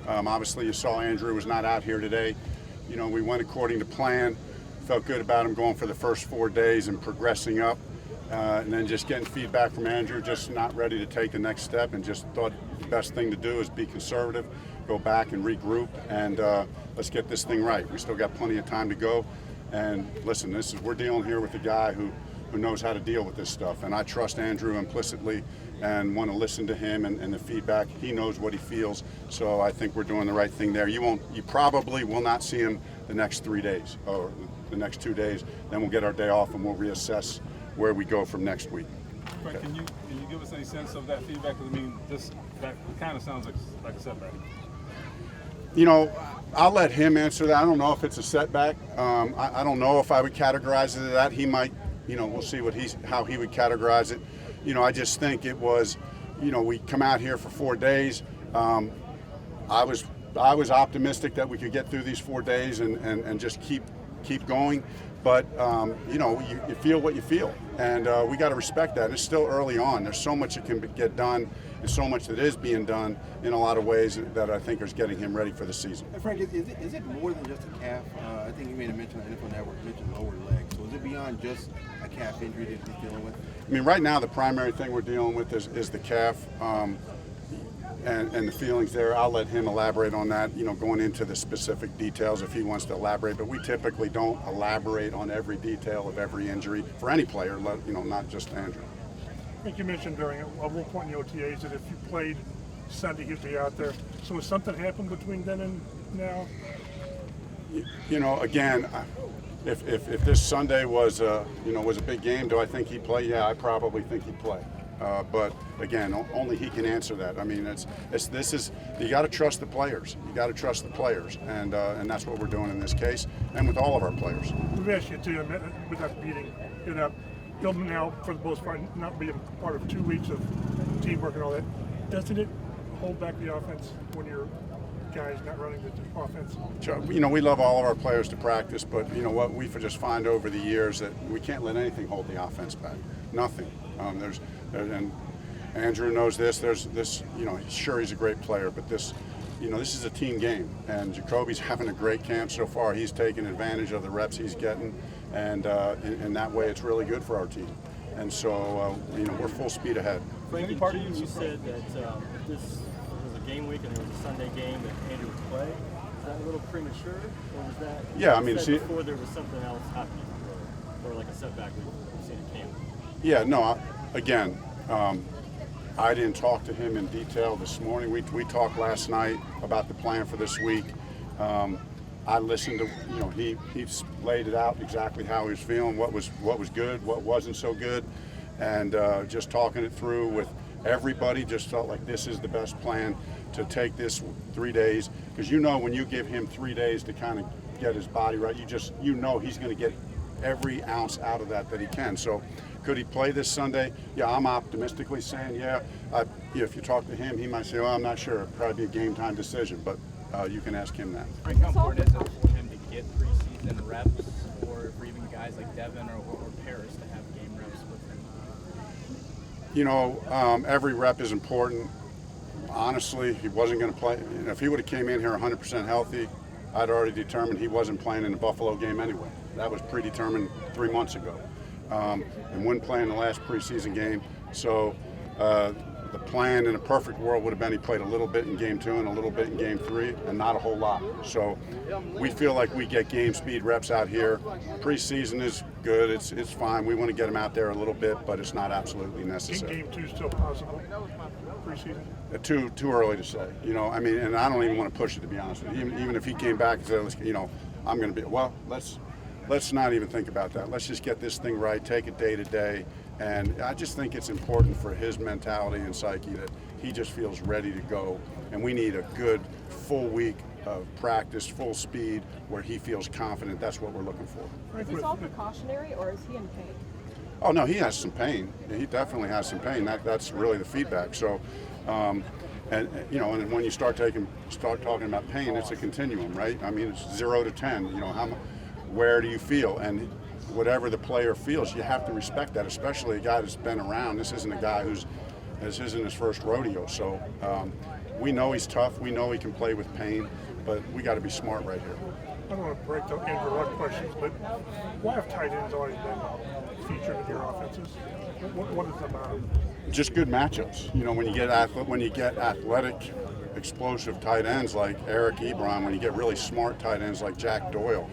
Obviously, you saw Andrew was not out here today. You know, we went according to plan. Felt good about him going for the first 4 days and progressing up. And then just getting feedback from Andrew, just not ready to take the next step, and just thought the best thing to do is be conservative, go back and regroup, and let's get this thing right. We still got plenty of time to go. And listen, we're dealing here with a guy who knows how to deal with this stuff. And I trust Andrew implicitly and want to listen to him and the feedback. He knows what he feels. So I think we're doing the right thing there. You probably will not see him the next 3 days or the next 2 days. Then we'll get our day off and we'll reassess where we go from next week. Frank, Okay. can you give us any sense of that feedback? 'Cause, I mean, that kind of sounds like a setback. You know, I'll let him answer that. I don't know if it's a setback. I don't know if I would categorize it as that. He might, you know, we'll see how he would categorize it. You know, I just think it was, you know, we come out here for 4 days. I was optimistic that we could get through these 4 days and just keep going. But, you know, you feel what you feel. And we got to respect that. It's still early on. There's so much that can get done and so much that is being done in a lot of ways that I think is getting him ready for the season. Hey Frank, is it more than just a calf? I think you made a mention on NFL Network, mentioned lower leg. So is it beyond just a calf injury that he's dealing with? I mean, right now the primary thing we're dealing with is the calf. And the feelings there. I'll let him elaborate on that, you know, going into the specific details if he wants to elaborate. But we typically don't elaborate on every detail of every injury for any player, you know, not just Andrew. I think you mentioned during at one point in the OTAs that if you played Sunday, he'd be out there. So has something happened between then and now? You know, again, if this Sunday was a big game, do I think he'd play? Yeah, I probably think he'd play. But again, only he can answer that. I mean, you got to trust the players. You got to trust the players, and that's what we're doing in this case, and with all of our players. Let me ask you too, with that beating it up, he'll now, for the most part, not being part of 2 weeks of teamwork and all that. Doesn't it hold back the offense when your guys not running the offense? You know, we love all of our players to practice, but you know what we just find over the years that we can't let anything hold the offense back. Nothing. And Andrew knows this. There's this. You know, sure he's a great player, but this is a team game. And Jacoby's having a great camp so far. He's taking advantage of the reps he's getting, and in that way, it's really good for our team. And so, you know, we're full speed ahead. Frankie, you said that if this was a game week and there was a Sunday game that Andrew would play. Is that a little premature, or was that? Yeah, I mean, before there was something else happening, or like a setback we've seen in camp. Yeah, no. Again, I didn't talk to him in detail this morning. We talked last night about the plan for this week. I listened to, you know, he laid it out exactly how he was feeling, what was good, what wasn't so good, and just talking it through with everybody. Just felt like this is the best plan to take this 3 days, because you know when you give him 3 days to kind of get his body right, you know he's going to get every ounce out of that he can. So could he play this Sunday? Yeah, I'm optimistically saying yeah. If you talk to him, he might say, well, I'm not sure. It'd probably be a game time decision, but you can ask him that. Frank, how important is it for him to get preseason reps, or for even guys like Devin or Paris to have game reps with him? You know, every rep is important. Honestly, he wasn't going to play. You know, if he would have came in here 100% healthy, I'd already determined he wasn't playing in the Buffalo game anyway. That was predetermined 3 months ago. And wouldn't play in the last preseason game. So the plan in a perfect world would have been he played a little bit in game 2 and a little bit in game 3 and not a whole lot. So we feel like we get game speed reps out here. Preseason is good. It's fine. We want to get him out there a little bit, but it's not absolutely necessary. Game 2 still possible preseason? Too early to say. You know, I mean, and I don't even want to push it, to be honest with you. Even if he came back and said, you know, I'm going to be, well, let's not even think about that. Let's just get this thing right, take it day to day. And I just think it's important for his mentality and psyche that he just feels ready to go. And we need a good full week of practice, full speed, where he feels confident. That's what we're looking for. Is this all precautionary, or is he in pain? Oh, no, he has some pain. He definitely has some pain. That's really the feedback. So, and you know, and when you start talking about pain, it's a continuum, right? I mean, it's 0 to 10. You know, where do you feel? And whatever the player feels, you have to respect that, especially a guy that's been around. This isn't a guy this isn't his first rodeo. So we know he's tough. We know he can play with pain, but we got to be smart right here. I don't want to break the Andrew Luck questions, but why have tight ends always been featured in your offenses? What is the about? Just good matchups. You know, when you get athletic, explosive tight ends like Eric Ebron, when you get really smart tight ends like Jack Doyle,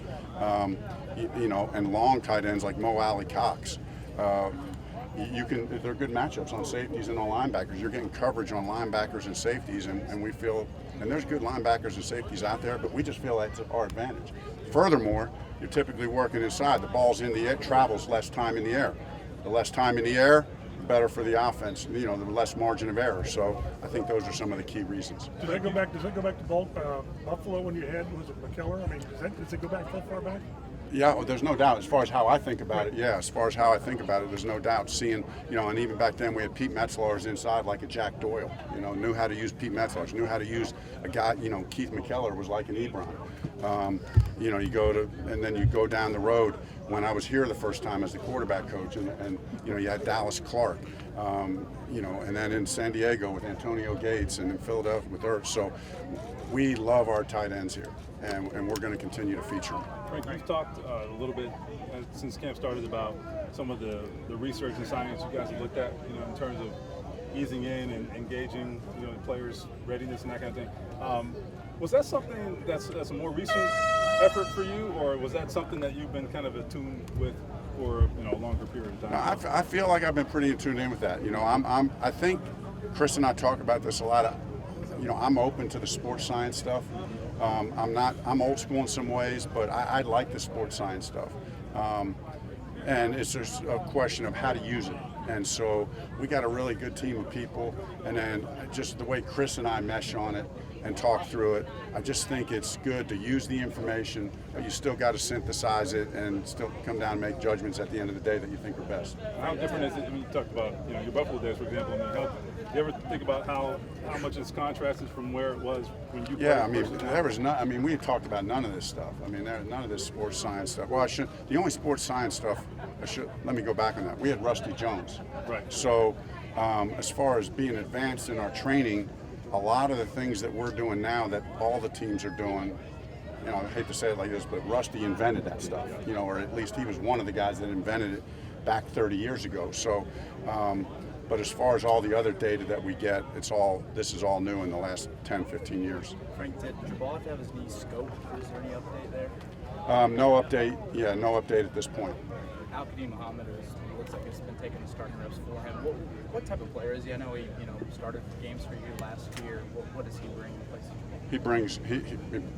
you know, and long tight ends like Mo Alley Cox. They're good matchups on safeties and on linebackers. You're getting coverage on linebackers and safeties, and we feel, and there's good linebackers and safeties out there, but we just feel that's our advantage. Furthermore, you're typically working inside. The ball's in the air, travels less time in the air. The less time in the air, the better for the offense. You know, the less margin of error. So I think those are some of the key reasons. Does that go back to Buffalo when you had, was it McKellar? I mean, does it go back that far back? Yeah, well, there's no doubt. As far as how I think about it, yeah. As far as how I think about it, there's no doubt. Seeing, you know, and even back then we had Pete Metzler's inside like a Jack Doyle. You know, knew how to use Pete Metzler. Knew how to use a guy. You know, Keith McKellar was like an Ebron. You know, and then you go down the road. When I was here the first time as the quarterback coach, and you know, you had Dallas Clark. You know, and then in San Diego with Antonio Gates, and in Philadelphia with Ertz. So we love our tight ends here, and we're going to continue to feature them. Frank, you've talked a little bit since camp started about some of the research and science you guys have looked at, you know, in terms of easing in and engaging, you know, players' readiness and that kind of thing. Was that something that's a more recent effort for you, or was that something that you've been kind of attuned with for, you know, a longer period of time? No, I feel like I've been pretty tuned in with that. You know, I think Chris and I talk about this a lot. You know, I'm open to the sports science stuff. I'm old school in some ways, but I like the sports science stuff. And it's just a question of how to use it. And so we got a really good team of people, and then just the way Chris and I mesh on it and talk through it, I just think it's good to use the information, but you still got to synthesize it and still come down and make judgments at the end of the day that you think are best. How different is it when you talked about, you know, your Buffalo days, for example? I mean, do you ever think about how much it's contrasted from where it was when you played? Yeah, I mean, there was not. I mean, we talked about none of this stuff. I mean, none of this sports science stuff. Well, the only sports science stuff. Let me go back on that. We had Rusty Jones. Right. So, as far as being advanced in our training, a lot of the things that we're doing now that all the teams are doing, you know, I hate to say it like this, but Rusty invented that stuff, you know, or at least he was one of the guys that invented it back 30 years ago. So, but as far as all the other data that we get, this is all new in the last 10, 15 years. Frank, did Jabal have to have his knee scoped? Is there any update there? No update. Yeah, no update at this point. Al-Qadim Muhammad looks like it's been taking the starting reps for him. What type of player is he? I know he started games for you last year. What does he bring in place? He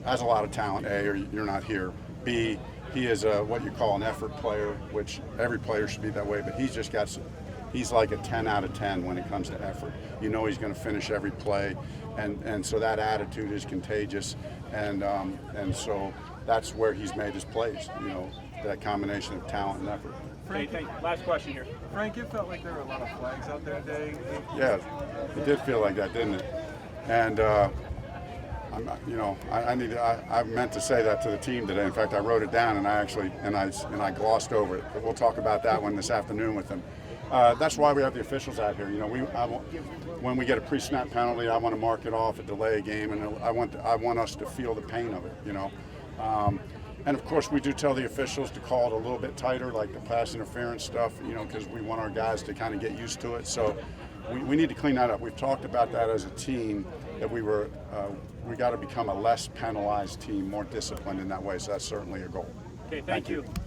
has a lot of talent, A, or you're not here. B, he is what you call an effort player, which every player should be that way, but he's like a 10 out of 10 when it comes to effort. You know he's going to finish every play, and so that attitude is contagious, and so that's where he's made his plays, you know, that combination of talent and effort. Frank, last question here. Frank, it felt like there were a lot of flags out there today. Yeah, it did feel like that, didn't it? And I meant to say that to the team today. In fact, I wrote it down, and I glossed over it. But we'll talk about that one this afternoon with them. That's why we have the officials out here. You know, when we get a pre-snap penalty, I want to mark it off, a delay a game, and I want us to feel the pain of it. You know. And of course, we do tell the officials to call it a little bit tighter, like the pass interference stuff, you know, because we want our guys to kind of get used to it. So we need to clean that up. We've talked about that as a team, that we got to become a less penalized team, more disciplined in that way. So that's certainly a goal. Okay, thank you.